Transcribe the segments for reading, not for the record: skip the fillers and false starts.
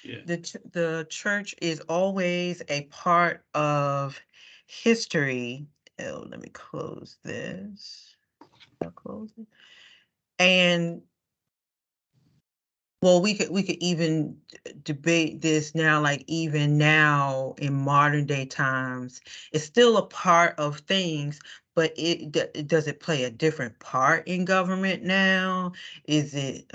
Yeah. The church is always a part of history. Oh, let me close this. I'll close it. And well, we could even debate this now, like even now in modern day times, it's still a part of things, but does it play a different part in government now? Is it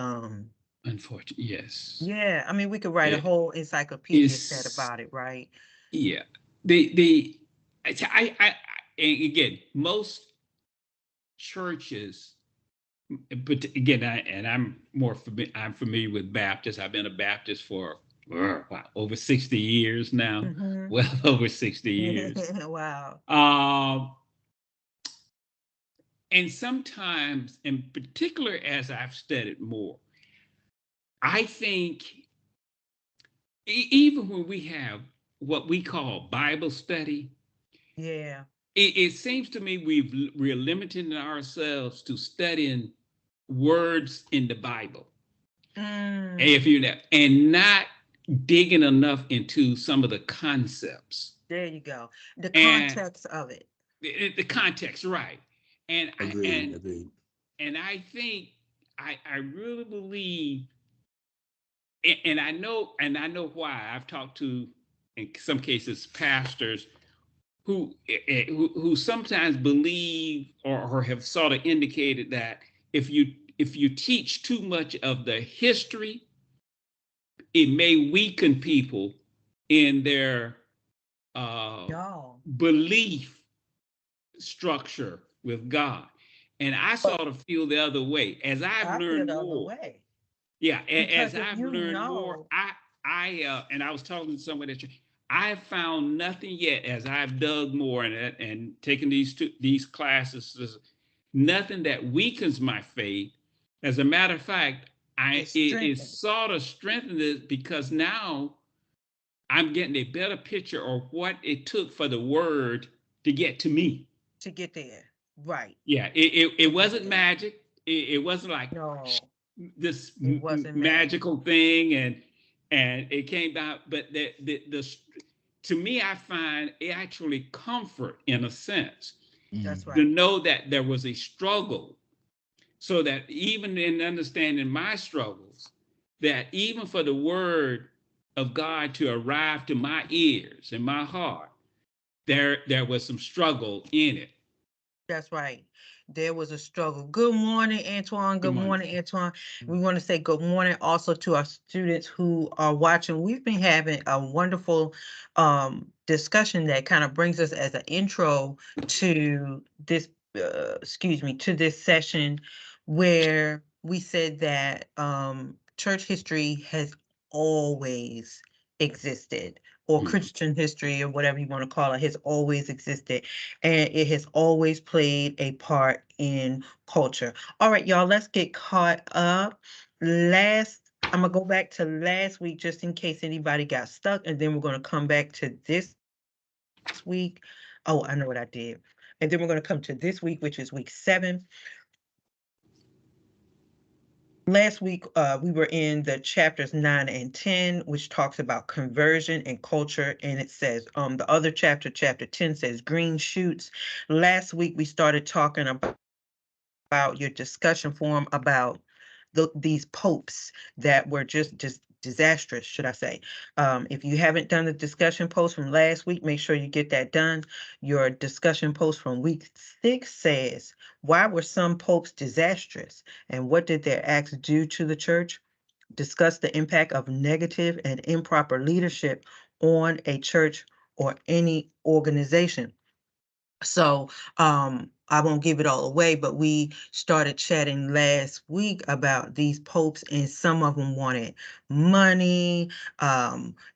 Unfortunately, yes. yeah, I mean we could write a It whole encyclopedia set is. about it, right? Yeah. The and again, most churches, but again, I'm familiar with Baptists. I've been a Baptist for wow, over 60 years now, Mm-hmm. well over 60 years. Wow. Um, and sometimes, in particular, as I've studied more, I think even when we have what we call Bible study, Yeah. it seems to me we're limiting ourselves to studying words in the Bible, if Mm, you know, and not digging enough into some of the concepts there you go. The and context of it. the context, right? And I Agreed, agreed. and I think I really believe, and I know why. I've talked to, in some cases, pastors who sometimes believe or have sort of indicated that if you teach too much of the history, it may weaken people in their uh, Y'all. belief structure with God. And I But sort of feel the other way. As I've I feel learned the other more, way. yeah, as Because if I've you learned more, know, and I was talking to somebody that I found nothing yet as I've dug more and taken these classes, nothing that weakens my faith. As a matter of fact, it's it is strengthened sort of strengthened it because now I'm getting a better picture of what it took for the word to get to me. to get there. Right. Yeah, it To get wasn't there. magic. It wasn't like No, this it wasn't magic. magical thing and it came out. But the to me, I find it actually comfort in a sense That's to Mhm. right. know that there was a struggle, so that even in understanding my struggles, that even for the word of God to arrive to my ears and my heart, there was some struggle in it. That's right. There was a struggle. Good morning, Antoine. Good Good morning. morning, Antoine. We want to say good morning also to our students who are watching. We've been having a wonderful discussion that kind of brings us as an intro to this, excuse me, to this session where we said that church history has always existed, or Mhm. Christian history, or whatever you want to call it, has always existed, and it has always played a part in culture. All right, y'all, let's get caught up. I'm gonna go back to last week just in case anybody got stuck, and then we're gonna come back to this week. Oh, I know what I did. And then we're gonna come to this week, which is week 7. Last week, we were in the chapters 9 and 10, which talks about conversion and culture. And it says, the other chapter, chapter 10, says green shoots. Last week, we started talking about your discussion forum about these popes that were just disastrous, should I say. If you haven't done the discussion post from last week, make sure you get that done. Your discussion post from week 6 says, why were some popes disastrous? And what did their acts do to the church? Discuss the impact of negative and improper leadership on a church or any organization. So I won't give it all away, but we started chatting last week about these popes, and some of them wanted money,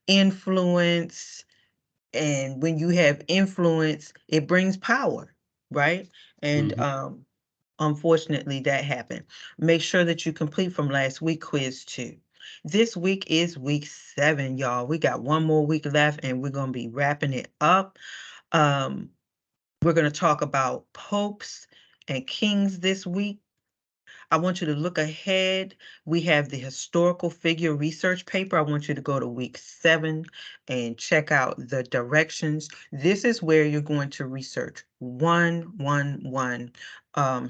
influence. And when you have influence, it brings power, right? And Mhm. unfortunately, that happened. Make sure that you complete from last week quiz too. This week is week 7, y'all. We got one more week left, and we're gonna be wrapping it up. We're going to talk about popes and kings this week. I want you to look ahead. We have the historical figure research paper. I want you to go to week 7 and check out the directions. This is where you're going to research one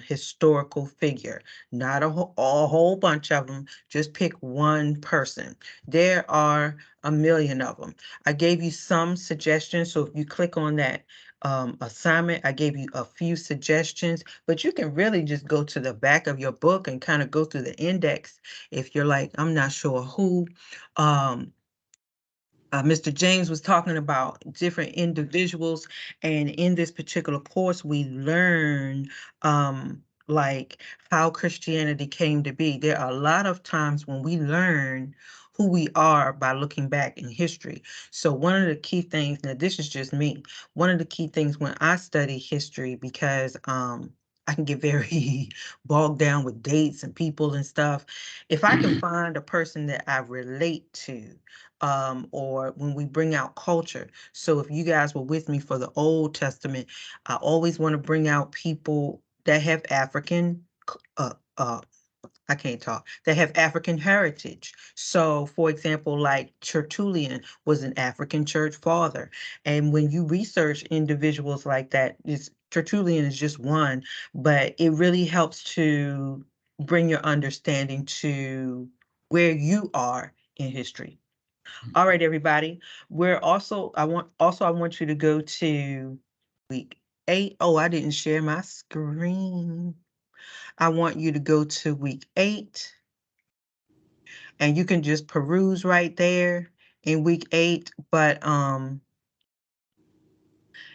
historical figure, not a whole bunch of them. Just pick one person. There are a million of them. I gave you some suggestions, so if you click on that assignment, I gave you a few suggestions, but you can really just go to the back of your book and kind of go through the index if you're like, I'm not sure who. Mr. James was talking about different individuals, and in this particular course, we learn like how Christianity came to be. There are a lot of times when we learn who we are by looking back in history. So one of the key things, now this is just me, one of the key things when I study history, because I can get very bogged down with dates and people and stuff. If I can find a person that I relate to, or when we bring out culture. So if you guys were with me for the Old Testament, I always want to bring out people that have African, I can't talk, that have African heritage. So for example, like Tertullian was an African church father. And when you research individuals like that, Tertullian is just one, but it really helps to bring your understanding to where you are in history. All right, everybody. We're also, I want you to go to week 8. Oh, I didn't share my screen. I want you to go to week 8, and you can just peruse right there in week 8. But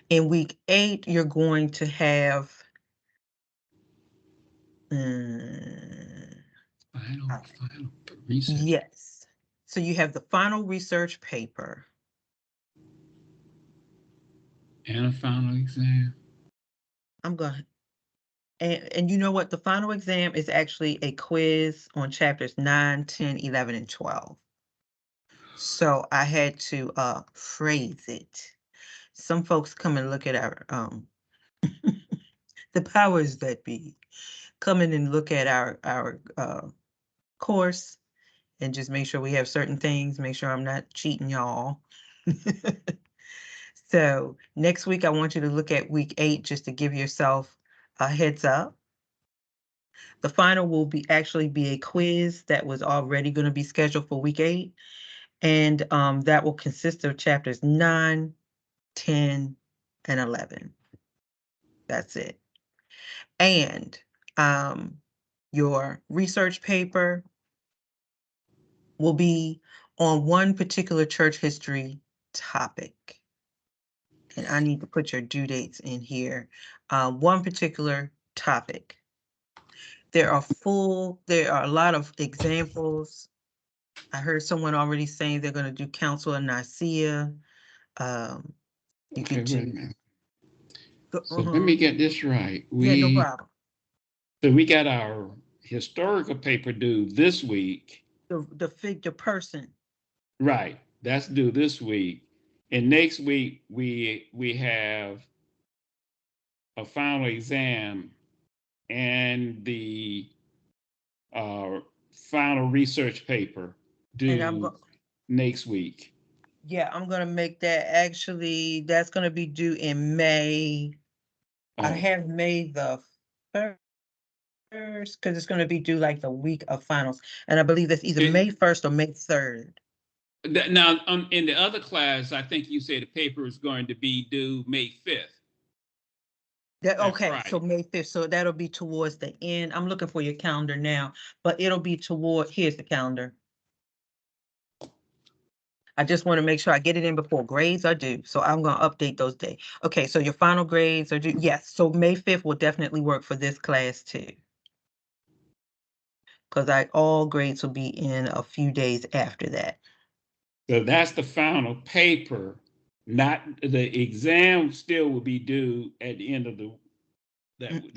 in week 8, you're going to have Final research. yes. So you have the final research paper. And a final exam. I'm going, and you know what? The final exam is actually a quiz on chapters 9, 10, 11, and 12. So I had to phrase it. Some folks come and look at our the powers that be come in and look at our course and just make sure we have certain things, make sure I'm not cheating y'all. So next week I want you to look at week 8 just to give yourself a heads up. The final will actually be a quiz that was already going to be scheduled for week 8. And that will consist of chapters 9, 10, and 11. That's it. And your research paper will be on one particular church history topic. And I need to put your due dates in here. One particular topic. There are a lot of examples. I heard someone already saying they're going to do Council of Nicaea. You can Okay, wait a do. minute. So let me get this right. Yeah, no problem. So we got our historical paper due this week. The person. Right. That's due this week. And next week we have a final exam and the final research paper due next week. Yeah, I'm gonna make that actually, that's gonna be due in May. I have May the 1st, because it's gonna be due like the week of finals. And I believe that's either May 1st or May 3rd. Now, in the other class, I think you said the paper is going to be due May 5th. Okay, so May 5th, so that'll be towards the end. I'm looking for your calendar now, but it'll be here's the calendar. I just want to make sure I get it in before grades are due. So I'm going to update those days. Okay, so your final grades are due. Yes, so May 5th will definitely work for this class too. Because all grades will be in a few days after that. So that's the final paper. Not the exam still will be due at the end of the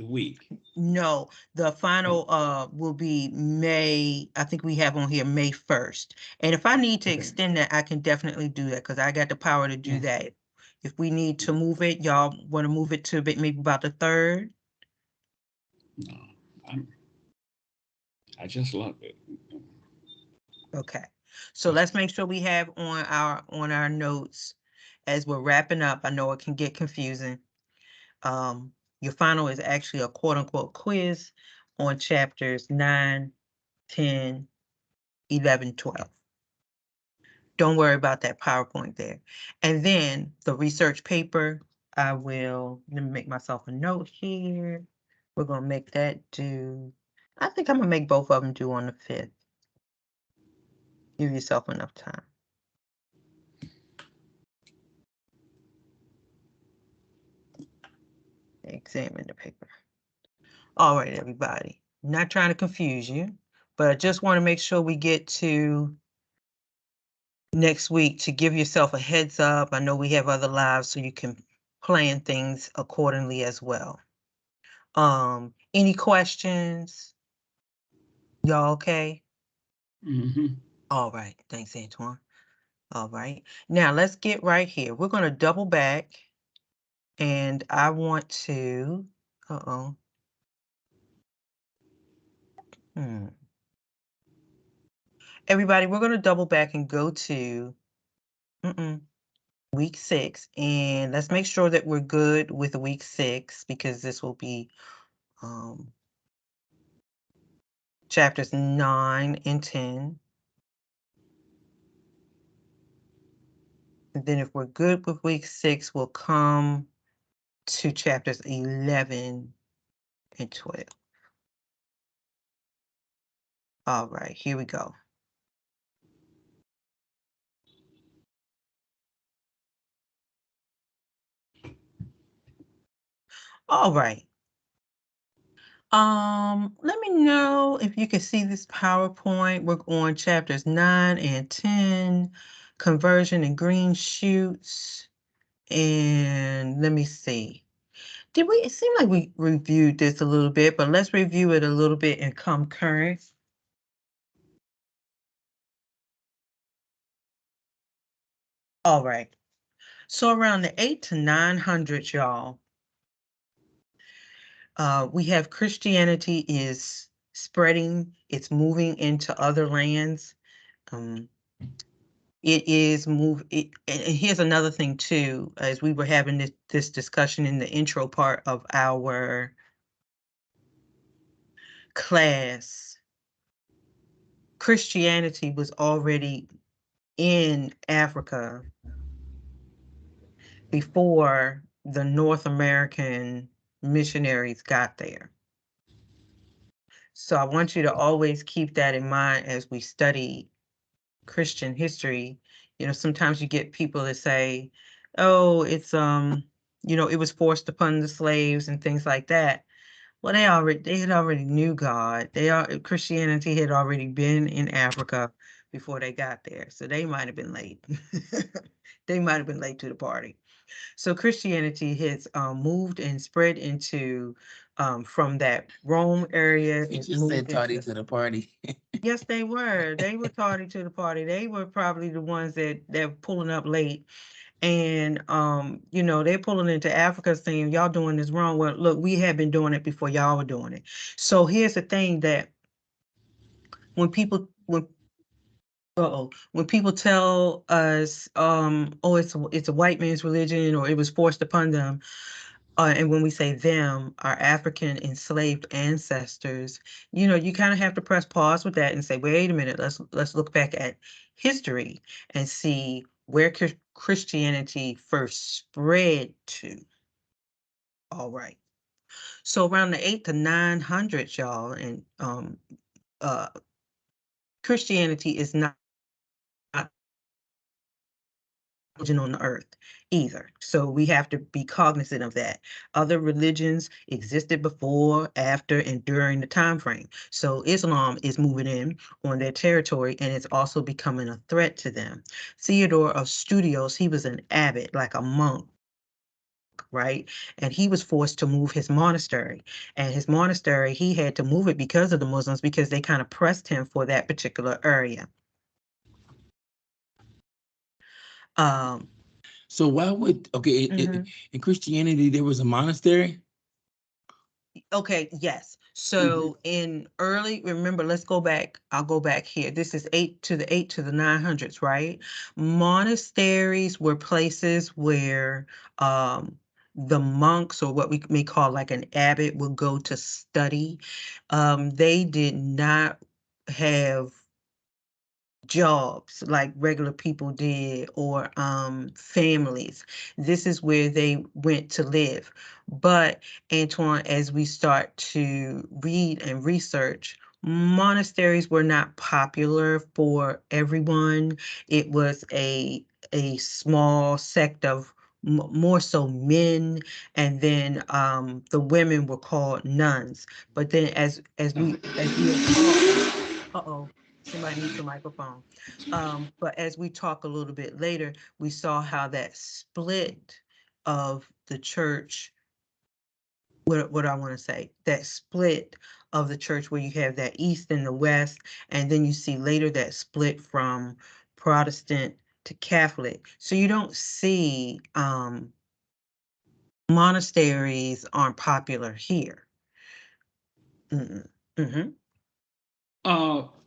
week. No, the final will be May. I think we have on here May 1st. And if I need to extend that, I can definitely do that because I got the power to do that. If we need to move it, y'all want to move it to maybe about the 3rd? No, I just love it. Okay. So let's make sure we have on our notes as we're wrapping up. I know it can get confusing. Your final is actually a quote unquote quiz on chapters 9, 10, 11, 12. Don't worry about that PowerPoint there. And then the research paper, let me make myself a note here. We're gonna make that due. I think I'm gonna make both of them due on the 5th. Give yourself enough time. Examine the paper. All right, everybody. Not trying to confuse you, but I just want to make sure we get to next week to give yourself a heads up. I know we have other lives, so you can plan things accordingly as well. Any questions? Y'all okay? Mm-hmm. All right. Thanks, Antoine. All right. Now let's get right here. We're going to double back, and I want to, Everybody, we're going to double back and go to week 6, and let's make sure that we're good with week 6 because this will be chapters 9 and 10. And then if we're good with week 6, we'll come to chapters 11 and 12. All right, here we go. All right. Let me know if you can see this PowerPoint. We're on chapters 9 and 10, conversion and green shoots. And let me see. It seemed like we reviewed this a little bit, but let's review it a little bit and come current. All right. So around the 800 to 900, y'all, we have Christianity is spreading, it's moving into other lands. It is and here's another thing too, as we were having this discussion in the intro part of our class, Christianity was already in Africa before the North American missionaries got there. So I want you to always keep that in mind as we study Christian history. You know, sometimes you get people that say, oh, it's, it was forced upon the slaves and things like that. Well, they had already knew God. Christianity had already been in Africa before they got there. So they might have been late. They might have been late to the party. So Christianity has moved and spread into from that Rome area. You just said tardy to the party. Yes, they were. They were tardy to the party. They were probably the ones that were pulling up late. And they're pulling into Africa saying, y'all doing this wrong. Well, look, we have been doing it before y'all were doing it. So here's the thing that when people tell us, oh, it's a white man's religion or it was forced upon them, and when we say them, our African enslaved ancestors, you kind of have to press pause with that and say, wait a minute, let's look back at history and see where Christianity first spread to. All right. So around the 800 to 900, y'all, and Christianity is not on the earth either. So we have to be cognizant of that. Other religions existed before, after, and during the time frame. So Islam is moving in on their territory and it's also becoming a threat to them. Theodore of Studios, he was an abbot, like a monk, right? And he was forced to move his monastery. And his monastery, he had to move it because of the Muslims, because they kind of pressed him for that particular area. So why would, in Christianity, there was a monastery? Okay, yes. So in early, remember, let's go back. I'll go back here. This is 8 to the 900s, right? Monasteries were places where the monks, or what we may call like an abbot, would go to study. They did not have jobs like regular people did, or families. This is where they went to live. But Antoine, as we start to read and research, monasteries were not popular for everyone. It was a small sect of more so men, and then the women were called nuns. But then as we uh-oh, somebody needs a microphone. But as we talk a little bit later, we saw how that split of the church, what I want to say, that split of the church where you have that east and the west, and then you see later that split from Protestant to Catholic. So you don't see monasteries aren't popular here. Mm-hmm.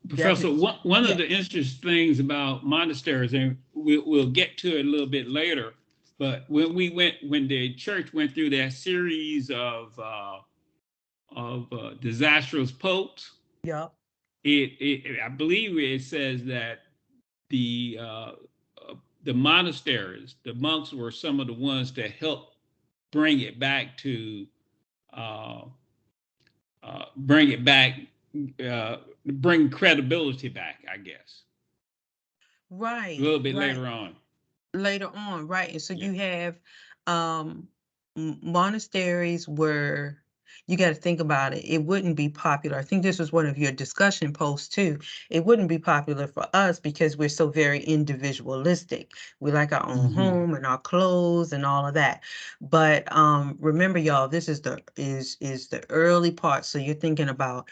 Professor, one Yeah. of the interesting things about monasteries, and we'll get to it a little bit later, but when the church went through that series of disastrous popes, Yep. I believe it says that the uh, the monasteries, the monks were some of the ones that helped bring it back to uh, bring it back, bring credibility back, I guess. A Right, little bit right. later on. Later on, right? And so Yeah. you have um monasteries where you got to think about it. It wouldn't be popular. I think this was one of your discussion posts too. It wouldn't be popular for us because we're so very individualistic. We like our own home and our clothes and all of that. But remember, y'all, this is the early part. So you're thinking about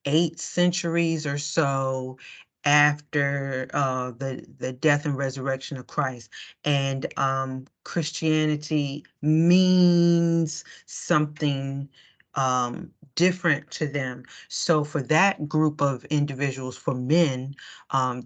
8 centuries or so after the death and resurrection of Christ. And Christianity means something different to them. So for that group of individuals, for men,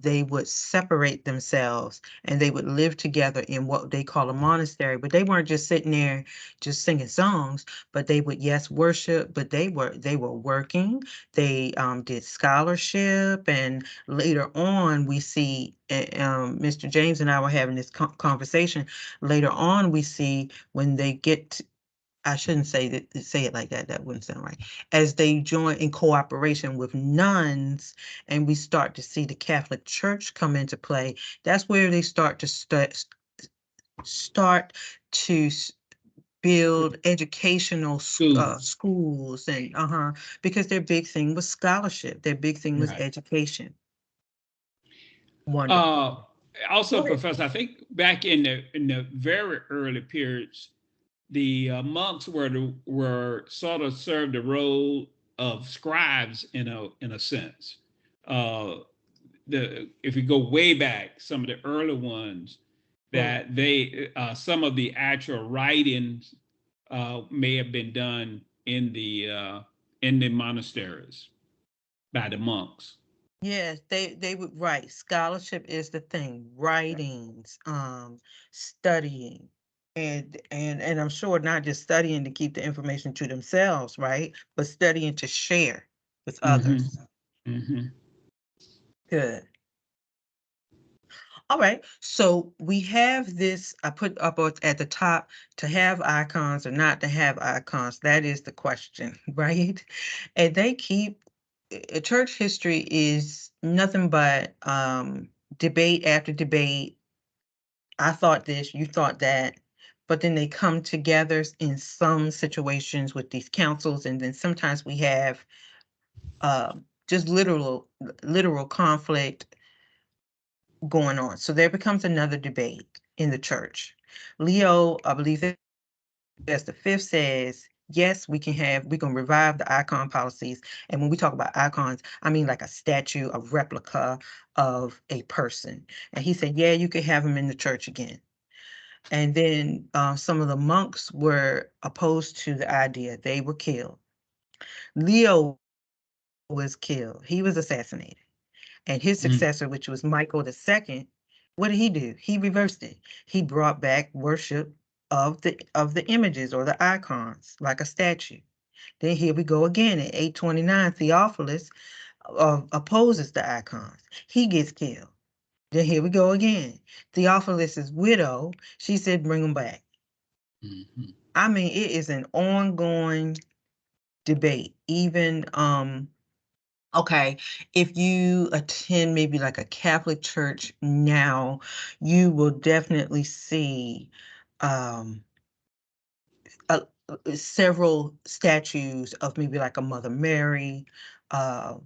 they would separate themselves and they would live together in what they call a monastery. But they weren't just sitting there just singing songs, but they would, yes, worship, but they were working. They did scholarship, and later on we see Mr. James and I were having this conversation. Later on we see when they get I shouldn't say it like that. That wouldn't sound right. As they join in cooperation with nuns, and we start to see the Catholic Church come into play, that's where they start to build educational schools, and because their big thing was scholarship. Their big thing was Right. education. Wonderful. Also, Go ahead. Professor, I think back in the very early periods, the monks were sort of served the role of scribes in a sense. If you go way back, some of the early ones, that they some of the actual writings may have been done in the monasteries by the monks. Yes, they would write. Scholarship is the thing. Writings, studying, and I'm sure not just studying to keep the information to themselves, right? But studying to share with others. Good. All right. So we have this, I put up at the top, to have icons or not to have icons. That is the question, right? And they keep church history is nothing but debate after debate. I thought this, you thought that, but then they come together in some situations with these councils, and then sometimes we have just literal conflict going on. So there becomes another debate in the church. Leo, I believe that's the fifth, says, yes, we can revive the icon policies. And when we talk about icons, I mean like a statue, a replica of a person. And he said, yeah, you could have them in the church again. And then some of the monks were opposed to the idea. They were killed. Leo was killed. He was assassinated. And his Mm. successor, which was Michael II, what did he do? He reversed it. He brought back worship of the images or the icons, like a statue. Then here we go again at 829. Theophilus opposes the icons. He gets killed. Then here we go again. Theophilus's widow, she said, bring them back. Mhm. I mean, it is an ongoing debate. Even okay, if you attend maybe like a Catholic church now, you will definitely see um several statues of maybe like a Mother Mary, uh,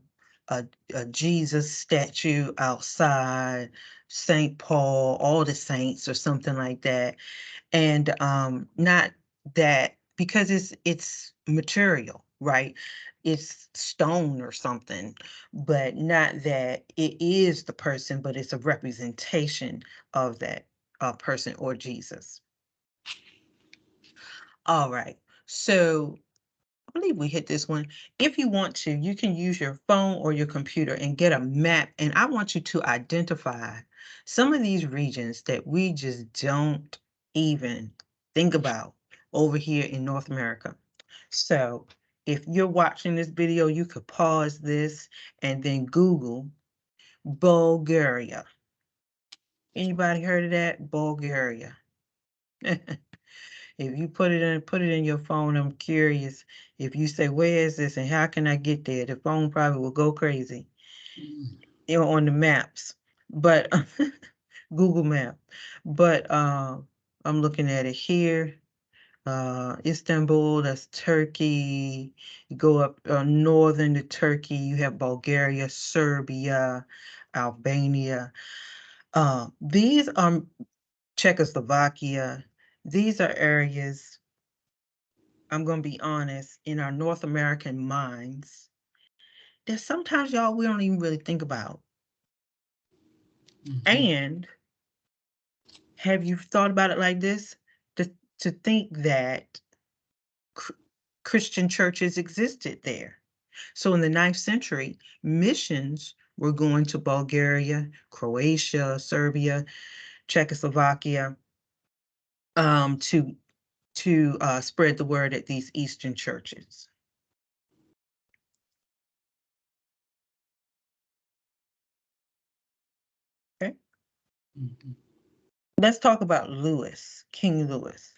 a Jesus statue outside, Saint Paul, all the saints or something like that. And not that because it's material, right? It's stone or something, but not that it is the person, but it's a representation of that person or Jesus. All right. So I believe we hit this one. If you want to, you can use your phone or your computer and get a map. And I want you to identify some of these regions that we just don't even think about over here in North America. So if you're watching this video, you could pause this and then Google Bulgaria. Anybody heard of that? Bulgaria. If you put it in your phone, I'm curious. If you say, where is this and how can I get there? The phone probably will go crazy, Mm. on the maps. But Google Map. But I'm looking at it here. Istanbul, that's Turkey. You go up northern to Turkey, you have Bulgaria, Serbia, Albania. These are Czechoslovakia. These are areas, I'm going to be honest, in our North American minds, that sometimes, y'all, we don't even really think about. Mhm. And have you thought about it like this? To think that Christian churches existed there. So in the 9th century, missions were going to Bulgaria, Croatia, Serbia, Czechoslovakia, to spread the word at these Eastern churches. Okay. Mhm. Let's talk about Louis, King Louis.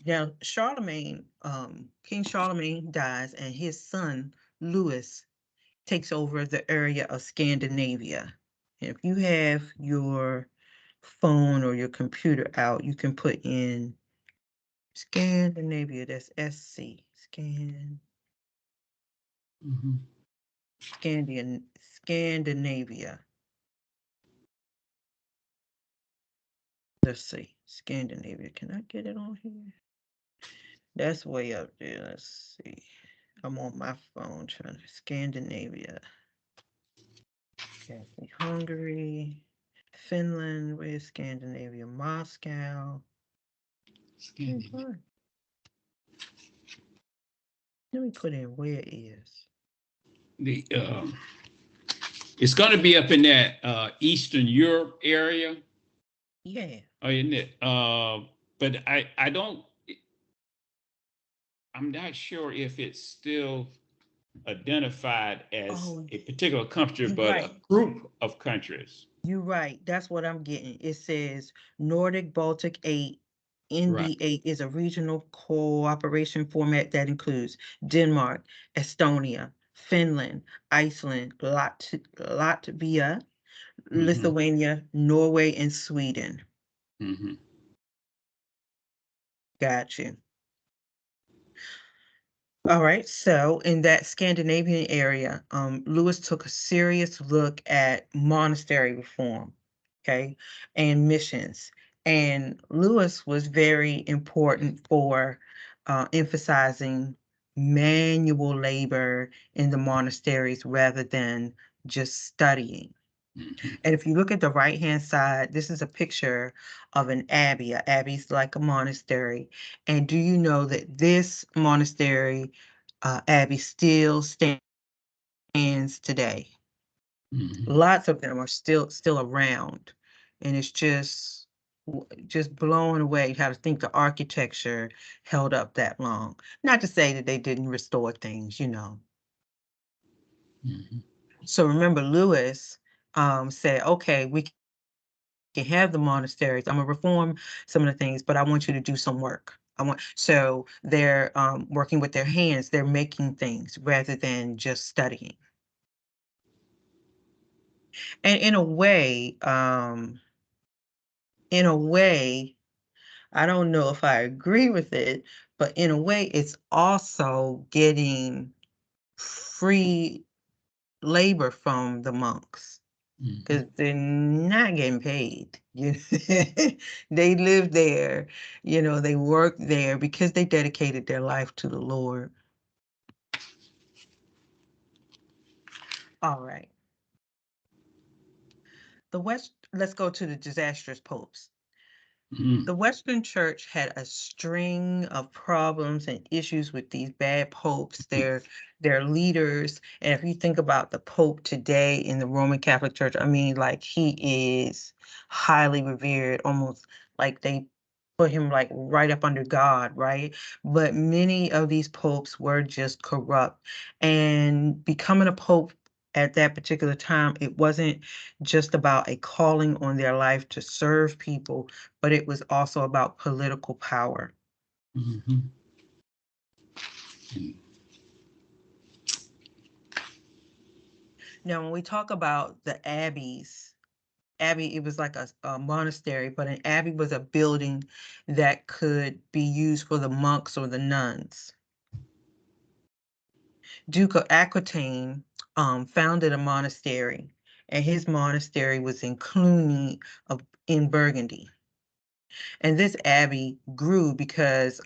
Now, King Charlemagne dies, and his son, Louis, takes over the area of Scandinavia. And if you have your phone or your computer out, you can put in Scandinavia, that's SC, Mhm. Scandinavia. Let's see, Scandinavia. Can I get it on here? That's way up there. Let's see. I'm on my phone trying to Scandinavia. Okay, Hungary, Finland, where's Scandinavia? Moscow. Scandinavia. Let me put in where is. The it's going to be up in that Eastern Europe area. Yeah. Oh, isn't it? But I don't. I'm not sure if it's still identified as Oh, a particular country, you're but a right. group of countries. You're right. That's what I'm getting. It says Nordic Baltic 8. Right. NB8 is a regional cooperation format that includes Denmark, Estonia, Finland, Iceland, Latvia, Mm-hmm. Lithuania, Norway, and Sweden. Mm-hmm. Got you. All right, so in that Scandinavian area, Lewis took a serious look at monastery reform, okay, and missions. And Lewis was very important for emphasizing manual labor in the monasteries rather than just studying. Mm-hmm. And if you look at the right-hand side, this is a picture of an abbey. An abbey's like a monastery. And do you know that this monastery, abbey still stands hands today. Mhm. Lots of them are still around, and it's just blown away how to think the architecture held up that long. Not to say that they didn't restore things, you know. Mhm. So remember, Lewis said, okay, we can have the monasteries. I'm gonna reform some of the things, but I want you to do some work. So they're working with their hands, they're making things rather than just studying. And in a way, I don't know if I agree with it, but in a way, it's also getting free labor from the monks Mhm. because they're not getting paid. They live there, they work there because they dedicated their life to the Lord. All right. Let's go to the disastrous popes. Mhm. The Western Church had a string of problems and issues with these bad popes, their leaders. And if you think about the Pope today in the Roman Catholic Church, I mean, like he is highly revered, almost like they put him like right up under God, right? But many of these popes were just corrupt. And becoming a pope at that particular time, it wasn't just about a calling on their life to serve people, but it was also about political power. Mhm. Now, when we talk about the abbeys, abbey, it was like a monastery, but an abbey was a building that could be used for the monks or the nuns. Duke of Aquitaine founded a monastery, and his monastery was in Cluny in Burgundy. And this abbey grew because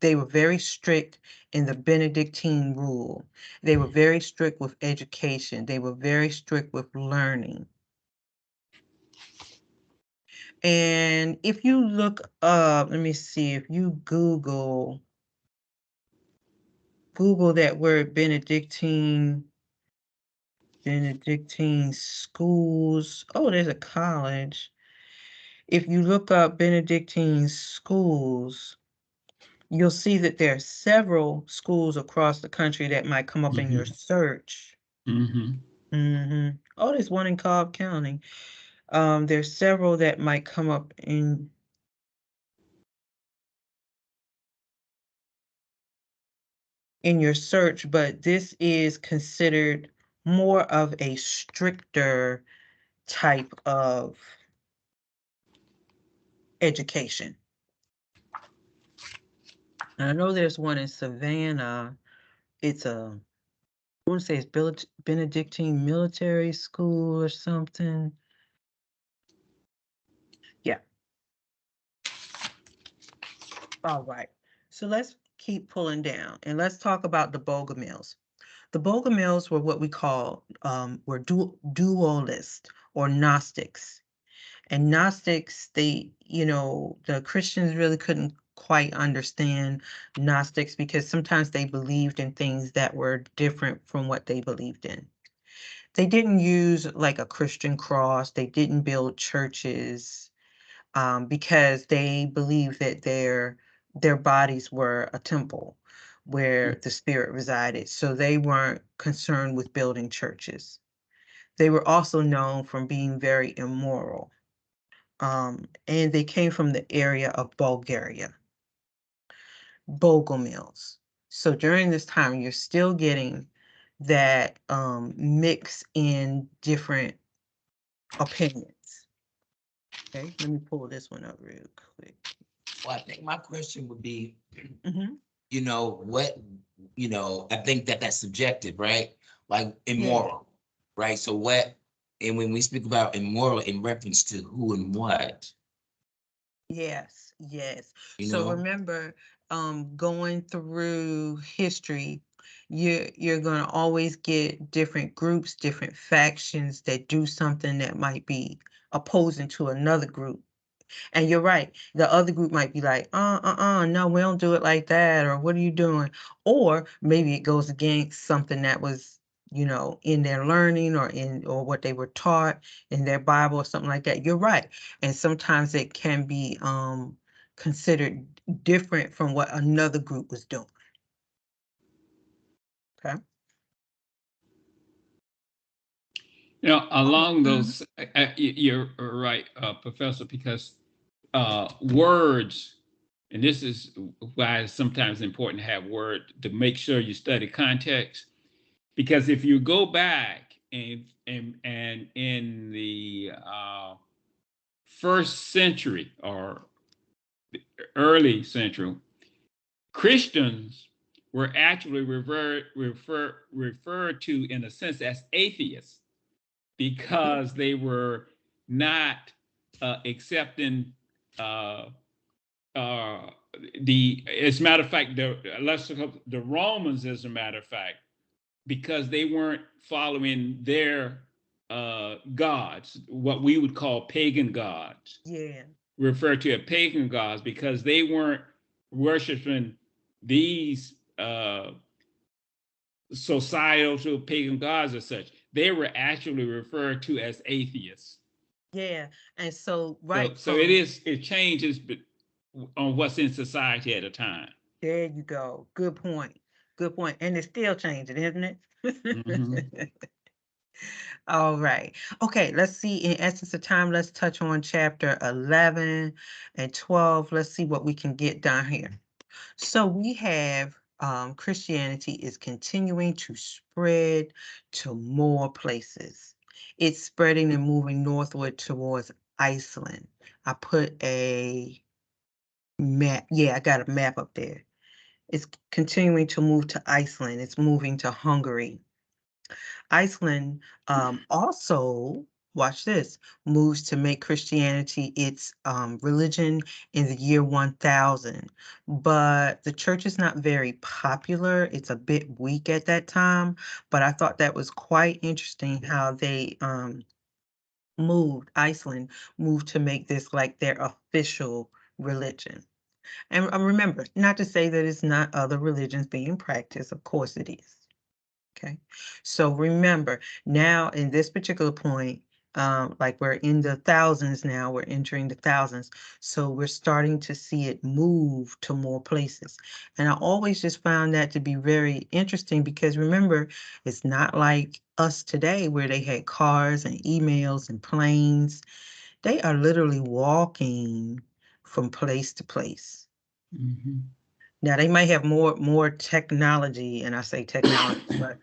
they were very strict in the Benedictine rule. They were very strict with education. They were very strict with learning. And if you look up, let me see, if you Google that word Benedictine schools. Oh, there's a college. If you look up Benedictine schools, you'll see that there are several schools across the country that might come up in your search. Mhm. Oh, there's one in Cobb County. There's several that might come up in your search, but this is considered more of a stricter type of education. And I know there's one in Savannah. It's I want to say it's Benedictine Military School or something. Yeah. All right. So let's keep pulling down and let's talk about the Bogomils. The Bogomils were what we call were dualists or Gnostics. And Gnostics, the Christians really couldn't quite understand Gnostics because sometimes they believed in things that were different from what they believed in. They didn't use like a Christian cross. They didn't build churches because they believed that their bodies were a temple where the spirit resided. So they weren't concerned with building churches. They were also known for being very immoral. And they came from the area of Bulgaria, Bogomils. So during this time, you're still getting that mix in different opinions. Okay, let me pull this one up real quick. Well, I think my question would be, Mhm. what, I think that's subjective, right? Like immoral, right? So what, and when we speak about immoral in reference to who and what, Yes, yes. you So know? remember, going through history, you're gonna always get different groups, different factions that do something that might be opposing to another group. And you're right, the other group might be like, no, we don't do it like that, or what are you doing? Or maybe it goes against something that was you know, in their learning or what they were taught in their Bible or something like that. You're right. And sometimes it can be considered different from what another group was doing. Okay. You know, along those, you're right, Professor, because words, and this is why it's sometimes important to have word to make sure you study context, because if you go back and in the first century or early century, Christians were actually referred to in a sense as atheists because they were not accepting as a matter of fact, the Romans, as a matter of fact, because they weren't following their gods, what we would call pagan gods. Yeah. Referred to as pagan gods because they weren't worshiping these societal pagan gods or such. They were actually referred to as atheists. Yeah. And so, right. So it changes on what's in society at a time. There you go. Good point. Good point. And it's still changing, isn't it? Mm-hmm. All right. Okay, let's see. In essence of time, let's touch on chapter 11 and 12. Let's see what we can get down here. So we have Christianity is continuing to spread to more places. It's spreading and moving northward towards Iceland. I put a map. Yeah, I got a map up there. It's continuing to move to Iceland. It's moving to Hungary. Iceland also, watch this, moves to make Christianity its religion in the year 1000. But the church is not very popular. It's a bit weak at that time. But I thought that was quite interesting how they Iceland moved to make this like their official religion. And remember, not to say that it's not other religions being practiced. Of course it is. Okay. So remember, now in this particular point, like we're in the thousands now, we're entering the thousands. So we're starting to see it move to more places. And I always just found that to be very interesting because remember, it's not like us today where they had cars and emails and planes. They are literally walking from place to place. Mm-hmm. Now they might have more technology, and I say technology, but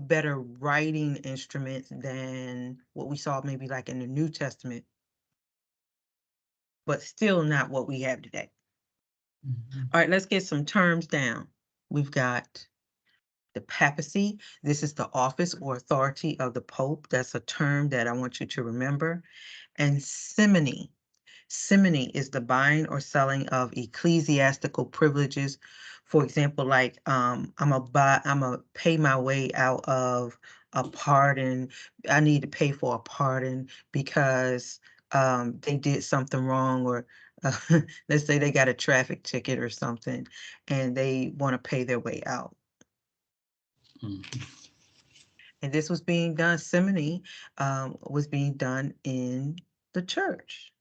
better writing instruments than what we saw maybe like in the New Testament, but still not what we have today. Mm-hmm. All right, let's get some terms down. We've got the papacy. This is the office or authority of the Pope. That's a term that I want you to remember. And simony. Simony is the buying or selling of ecclesiastical privileges. For example, like I'm gonna pay my way out of a pardon. I need to pay for a pardon because they did something wrong, or let's say they got a traffic ticket or something, and they want to pay their way out. Mm-hmm. And this was being done, simony was being done in the church.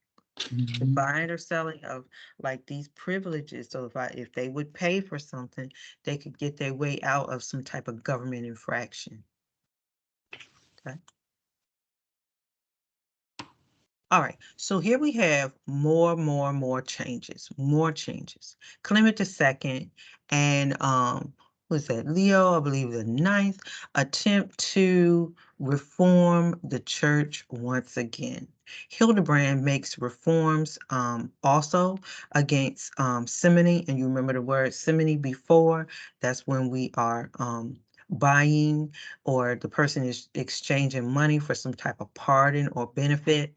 The buying or selling of like these privileges. So if they would pay for something, they could get their way out of some type of government infraction. Okay. All right, so here we have more changes, Clement II and was that Leo, I believe the 9th, attempt to reform the church once again. Hildebrand makes reforms also against simony, and you remember the word simony before, that's when we are buying or the person is exchanging money for some type of pardon or benefit.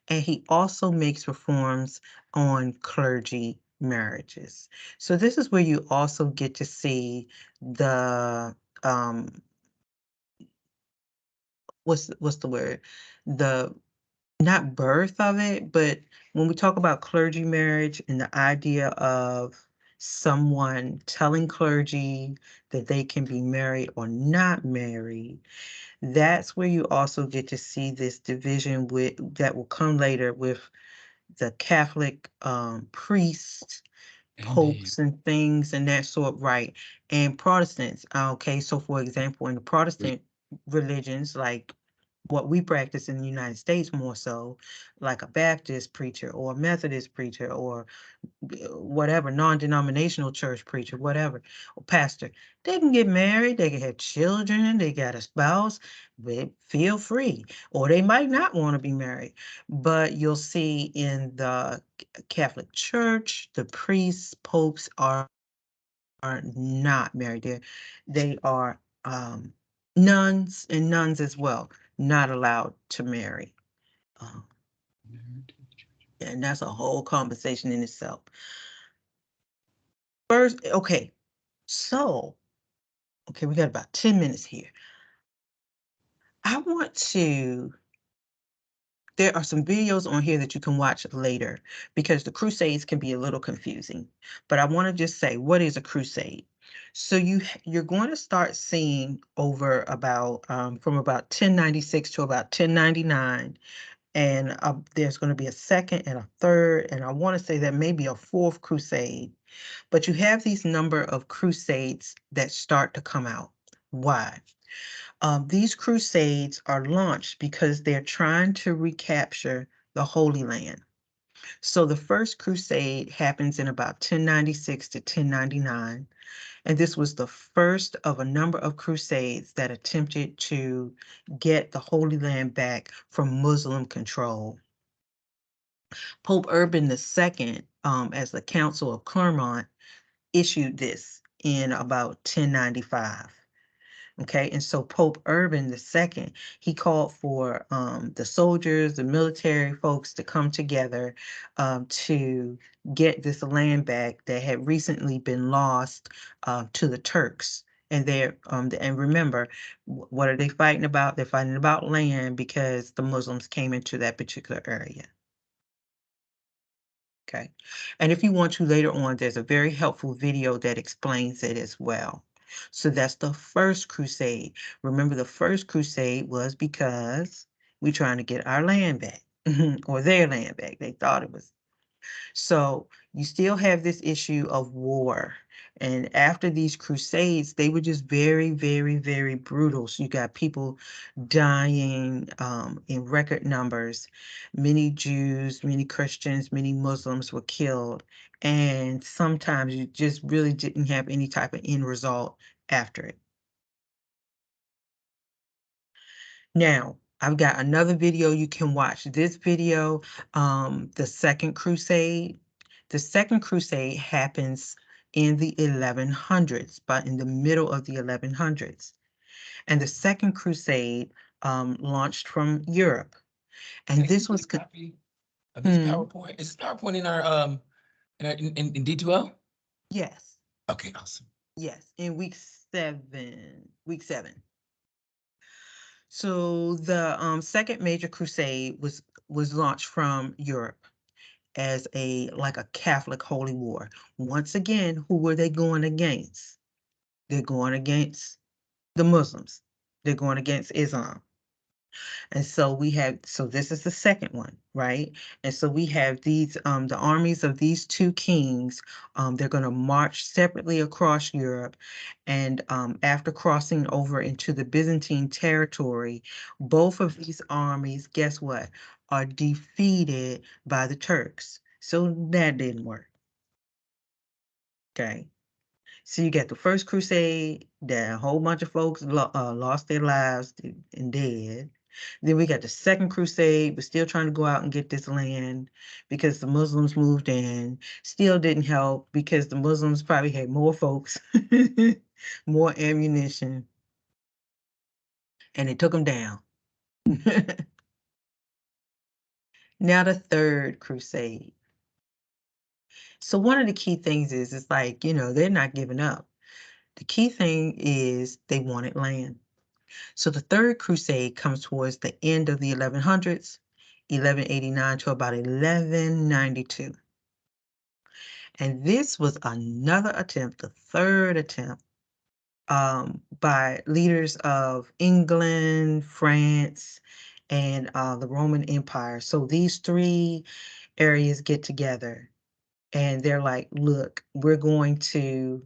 And he also makes reforms on clergy marriages. So this is where you also get to see the what's the word? The not birth of it, but when we talk about clergy marriage and the idea of someone telling clergy that they can be married or not married, that's where you also get to see this division that will come later with the Catholic priests, Amen. popes, and things and that sort, right? And Protestants. Okay, so for example, in the Protestant religions, like what we practice in the United States more so, like a Baptist preacher or a Methodist preacher or whatever, non-denominational church preacher, whatever, or pastor, they can get married, they can have children, they got a spouse, they feel free, or they might not want to be married. But you'll see in the Catholic Church, the priests, popes are not married. They are nuns and nuns as well, not allowed to marry. Um, and that's a whole conversation in itself. First, okay, so, okay, we got about 10 minutes here. There are some videos on here that you can watch later because the crusades can be a little confusing. But I want to just say, what is a crusade? So you're going to start seeing over about from about 1096 to about 1099, and there's going to be a second and a third, and I want to say there may be a fourth crusade. But you have these number of crusades that start to come out. Why? These crusades are launched because they're trying to recapture the Holy Land. So the first crusade happens in about 1096 to 1099. And this was the first of a number of crusades that attempted to get the Holy Land back from Muslim control. Pope Urban II, as the Council of Clermont, issued this in about 1095. Okay, and so Pope Urban II, he called for the soldiers, the military folks to come together to get this land back that had recently been lost to the Turks. And and remember, what are they fighting about? They're fighting about land because the Muslims came into that particular area. Okay, and if you want to later on, there's a very helpful video that explains it as well. So that's the first crusade. Remember, the first crusade was because we're trying to get our land back or their land back. They thought it was. So you still have this issue of war. And after these crusades, they were just very, very, very brutal. So you got people dying in record numbers. Many Jews, many Christians, many Muslims were killed. And sometimes you just really didn't have any type of end result after it. Now, I've got another video you can watch. This video, the Second Crusade. The Second Crusade happens in the 1100s, but in the middle of the 1100s. And the Second Crusade launched from Europe. And this was copy of this PowerPoint. Is this PowerPoint in our in D2L? Yes. Okay, awesome. Yes, in week 7. So the Second Major Crusade was launched from Europe as like a Catholic holy war. Once again, who were they going against? They're going against the Muslims. They're going against Islam. And so this is the second one, right? And so we have these, the armies of these two kings, they're going to march separately across Europe. And after crossing over into the Byzantine territory, both of these armies, guess what, are defeated by the Turks. So that didn't work. Okay. So you got the First Crusade, that a whole bunch of folks lost their lives and dead. Then we got the Second Crusade, but still trying to go out and get this land because the Muslims moved in. Still didn't help because the Muslims probably had more folks, more ammunition, and it took them down. Now the Third Crusade. So one of the key things is, it's like, they're not giving up. The key thing is they wanted land. So the Third Crusade comes towards the end of the 1100s, 1189 to about 1192. And this was another attempt, the third attempt, by leaders of England, France, and the Roman Empire. So these three areas get together and they're like, look, we're going to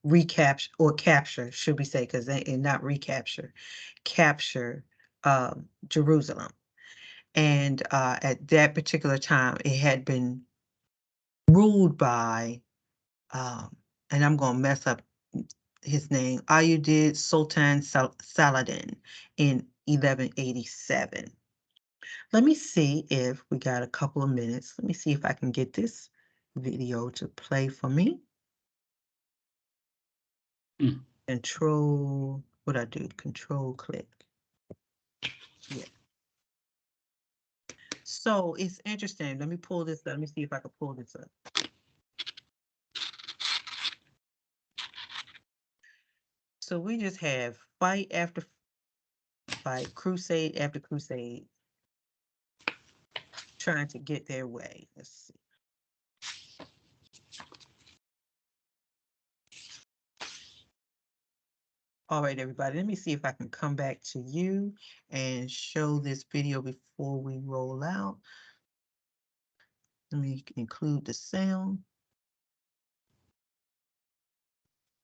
recapture or capture, should we say, because they and not recapture, capture Jerusalem. And at that particular time, it had been ruled by, and I'm going to mess up his name, Ayuddin Sultan Saladin in 1187. Let me see if we got a couple of minutes. Let me see if I can get this video to play for me. Control, what I do? Control click. Yeah. So it's interesting. Let me pull this up. Let me see if I can pull this up. So we just have fight after fight, crusade after crusade, trying to get their way. Let's see. All right, everybody, let me see if I can come back to you and show this video before we roll out. Let me include the sound.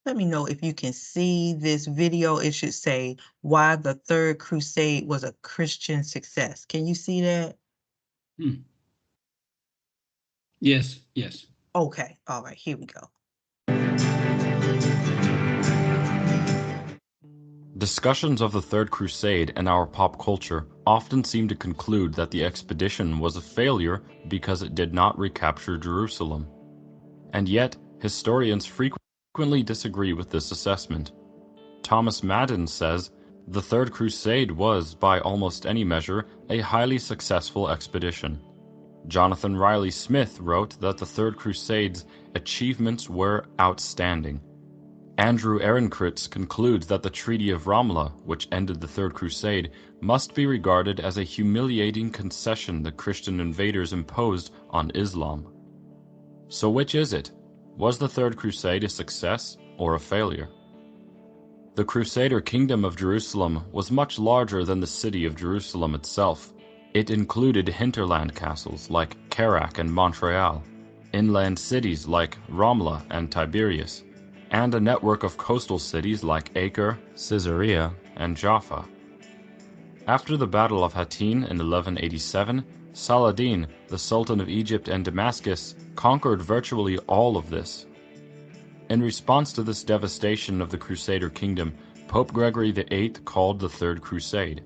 Let me know if you can see this video. It should say why the Third Crusade was a Christian success. Can you see that? Yes, yes. Okay, all right, here we go. Discussions of the Third Crusade in our pop culture often seem to conclude that the expedition was a failure because it did not recapture Jerusalem. And yet, historians frequently disagree with this assessment. Thomas Madden says, the Third Crusade was, by almost any measure, a highly successful expedition. Jonathan Riley Smith wrote that the Third Crusade's achievements were outstanding. Andrew Ehrenkritz concludes that the Treaty of Ramla, which ended the Third Crusade, must be regarded as a humiliating concession the Christian invaders imposed on Islam. So which is it? Was the Third Crusade a success or a failure? The Crusader Kingdom of Jerusalem was much larger than the city of Jerusalem itself. It included hinterland castles like Kerak and Montreal, inland cities like Ramla and Tiberias, and a network of coastal cities like Acre, Caesarea, and Jaffa. After the Battle of Hattin in 1187, Saladin, the Sultan of Egypt and Damascus, conquered virtually all of this. In response to this devastation of the Crusader kingdom, Pope Gregory VIII called the Third Crusade.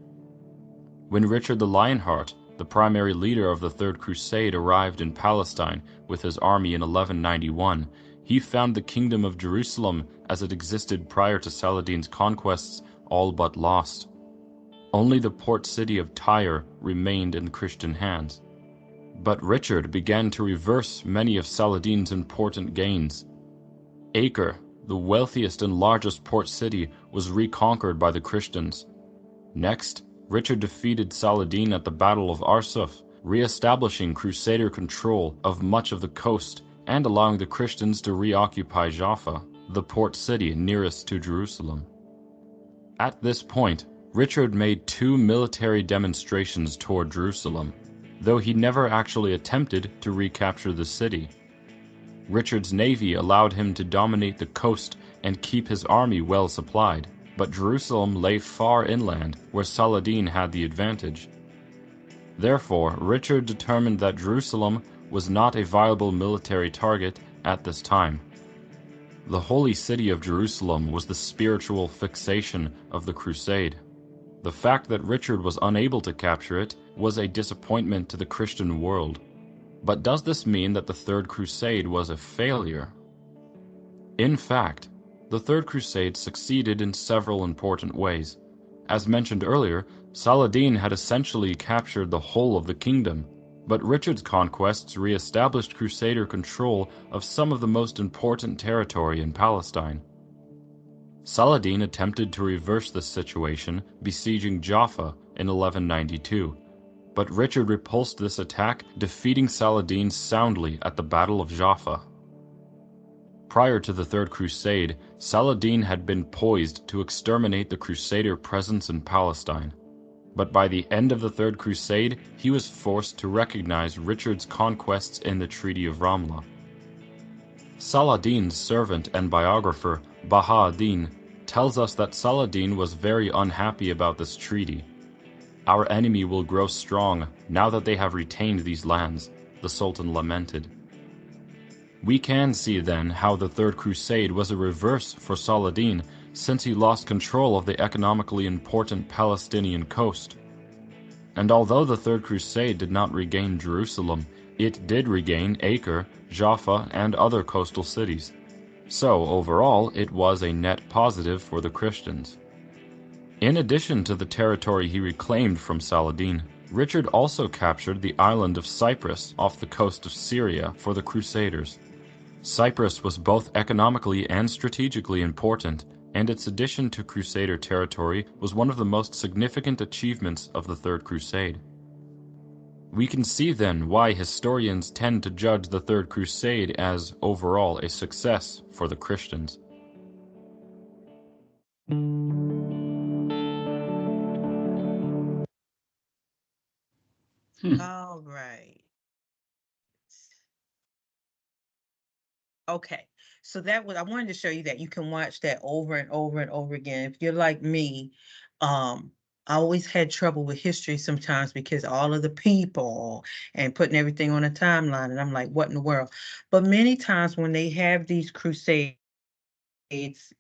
When Richard the Lionheart, the primary leader of the Third Crusade, arrived in Palestine with his army in 1191, he found the kingdom of Jerusalem, as it existed prior to Saladin's conquests, all but lost. Only the port city of Tyre remained in Christian hands. But Richard began to reverse many of Saladin's important gains. Acre, the wealthiest and largest port city, was reconquered by the Christians. Next, Richard defeated Saladin at the Battle of Arsuf, re-establishing Crusader control of much of the coast and allowing the Christians to reoccupy Jaffa, the port city nearest to Jerusalem. At this point, Richard made 2 military demonstrations toward Jerusalem, though he never actually attempted to recapture the city. Richard's navy allowed him to dominate the coast and keep his army well supplied, but Jerusalem lay far inland, where Saladin had the advantage. Therefore, Richard determined that Jerusalem was not a viable military target at this time. The holy city of Jerusalem was the spiritual fixation of the crusade. The fact that Richard was unable to capture it was a disappointment to the Christian world. But does this mean that the Third Crusade was a failure? In fact, the Third Crusade succeeded in several important ways. As mentioned earlier, Saladin had essentially captured the whole of the kingdom, but Richard's conquests re-established Crusader control of some of the most important territory in Palestine. Saladin attempted to reverse this situation, besieging Jaffa in 1192, but Richard repulsed this attack, defeating Saladin soundly at the Battle of Jaffa. Prior to the Third Crusade, Saladin had been poised to exterminate the Crusader presence in Palestine. But by the end of the Third Crusade, he was forced to recognize Richard's conquests in the Treaty of Ramla. Saladin's servant and biographer, Baha ad-Din, tells us that Saladin was very unhappy about this treaty. "Our enemy will grow strong now that they have retained these lands," the Sultan lamented. We can see then how the Third Crusade was a reverse for Saladin, since he lost control of the economically important Palestinian coast. And although the Third Crusade did not regain Jerusalem, it did regain Acre, Jaffa, and other coastal cities. So overall, it was a net positive for the Christians. In addition to the territory he reclaimed from Saladin, Richard also captured the island of Cyprus off the coast of Syria for the Crusaders. Cyprus was both economically and strategically important, and its addition to Crusader territory was one of the most significant achievements of the Third Crusade. We can see then why historians tend to judge the Third Crusade as overall a success for the Christians. All right. Okay, so that was, I wanted to show you that you can watch that over and over and over again. If you're like me, I always had trouble with history sometimes because all of the people and putting everything on a timeline, and I'm like, what in the world? But many times when they have these crusades, it's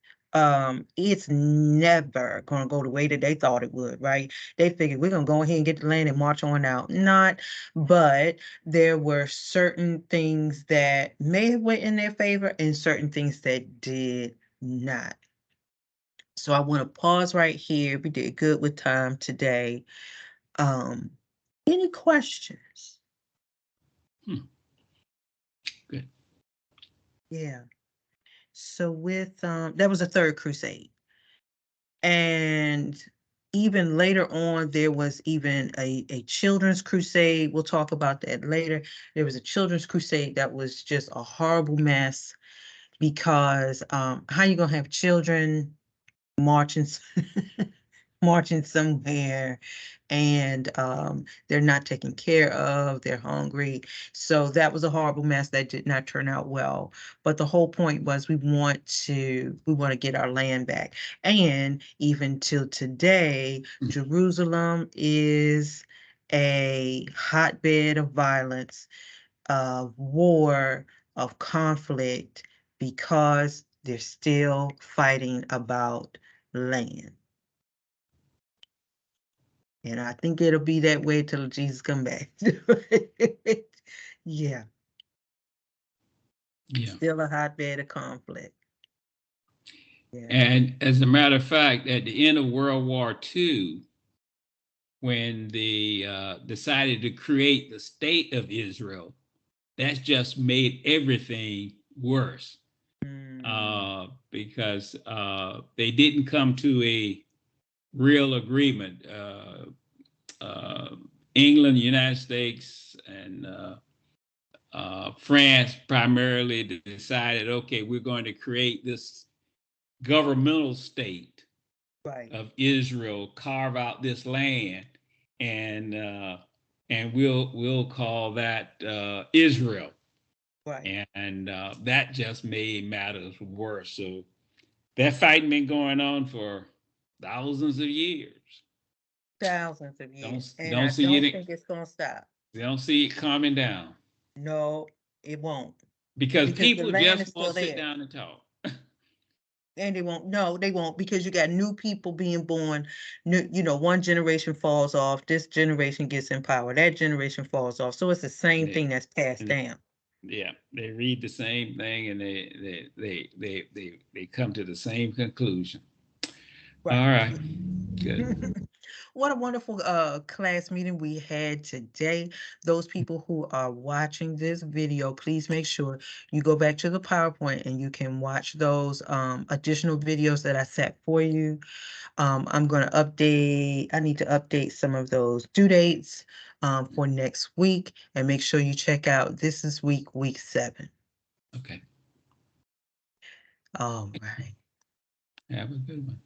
never gonna go the way that they thought it would, right? They figured we're gonna go ahead and get the land and march on out. Not, but there were certain things that may have went in their favor and certain things that did not. So I want to pause right here. We did good with time today. Any questions? Good. Yeah. So with that was the Third Crusade. And even later on, there was even a children's crusade. We'll talk about that later. There was a children's crusade that was just a horrible mess because how you gonna have children marching marching somewhere and they're not taken care of, they're hungry. So that was a horrible mess that did not turn out well. But the whole point was we want to get our land back. And even till today, Jerusalem is a hotbed of violence, of war, of conflict, because they're still fighting about land. And I think it'll be that way till Jesus come back. Yeah. Yeah. Still a hotbed of conflict. Yeah. And as a matter of fact, at the end of World War II, when they decided to create the state of Israel, that's just made everything worse. Because they didn't come to a real agreement. England, United States, and France primarily decided, okay, we're going to create this governmental state of Israel, carve out this land, and we'll call that Israel. Right. And that just made matters worse. So that fighting been going on for thousands of years. Thousands of years. Don't And I see don't it. think it's gonna stop. They don't see it calming down. No, it won't. Because the people land just is won't still sit there. down and talk. And they won't. No, they won't, because you got new people being born. New, one generation falls off. This generation gets in power. That generation falls off. So it's the same thing that's passed down. Yeah, they read the same thing and they come to the same conclusion. Right. All right, good. What a wonderful class meeting we had today. Those people who are watching this video, please make sure you go back to the PowerPoint and you can watch those additional videos that I set for you. I'm going to update, I need to update some of those due dates for next week, and make sure you check out This Is Week 7. Okay. All right. Have a good one.